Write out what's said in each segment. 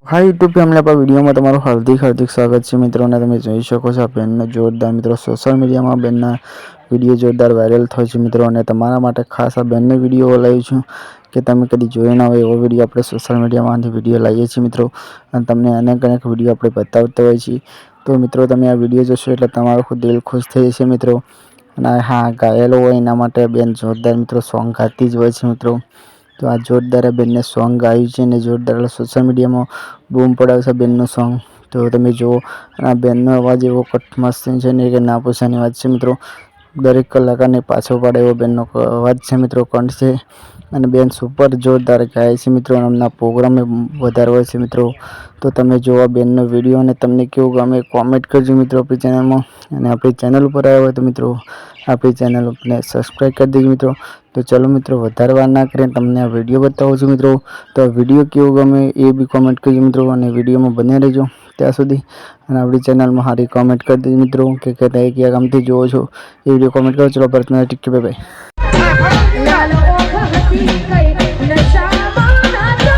hi YouTube family आप video में तमाરું हार्दिक स्वागत है मित्रों ने તમે જોઈ શકો છો બેનનો જોરદાર મિત્રો સોશિયલ મીડિયામાં બેનના વિડીયો જોરદાર વાયરલ થયો છે મિત્રો અને તમારા માટે ખાસ આ બેનનો વિડીયો લાવ્યો છું કે તમે કદી જોયો ના હોય એવો વિડીયો આપણે સોશિયલ મીડિયામાંથી વિડીયો લાવીએ છીએ મિત્રો અને તમને અનેક વિડીયો આપણે બતાવતા હોય છે તો મિત્રો તમે આ વિડીયો જોશો એટલે તમારું ખુદ દિલ ખુશ થઈ જશે મિત્રો અને હા ગાયેલો હોય એના માટે બેન જોરદાર મિત્રો સોંગ ગાતી જ હોય છે મિત્રો तो आ जोरदार बेन ने सॉन्ग गायु है ने जोरदार सोशल मीडिया में बूम पड़ावे बेन सॉन्ग तो तमे जो बेन अवाज एवो कट मस्त है ने ना पूछानी बात है मित्रों दरेक कलाकार ने पाछो पाड़े एवो बेन अवाज है मित्रों कंठ से અને બેન સુપર જોરદાર ગાય છે મિત્રો એમના પ્રોગ્રામ વધારે હોય છે મિત્રો તો તમે જોવા બેનનો વિડીયો અને તમને કેવું ગમે કોમેન્ટ કરજો મિત્રો આપણી ચેનલમાં અને આપણી ચેનલ ઉપર આવ્યા હોય તો મિત્રો આપણી ચેનલને સબસ્ક્રાઈબ કરી દેજો મિત્રો તો ચલો મિત્રો વધારે વાર ના કરીને તમને આ વિડીયો બતાવું છું મિત્રો તો આ વિડીયો કેવો ગમે એ બી કોમેન્ટ કરજો મિત્રો અને વિડીયોમાં બને રહેજો ત્યાં સુધી અને આપણી ચેનલમાં સારી કોમેન્ટ કરી દેજો મિત્રો કે કયા ગામથી જોવો છો એ વિડીયો કોમેન્ટ કરો ચલો પર્સનલ ટીક બાય બાય નશામાં નાચો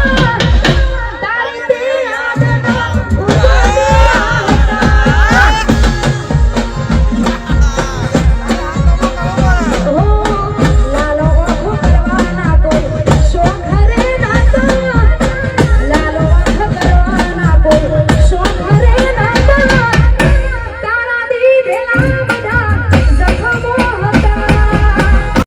તારી યાદ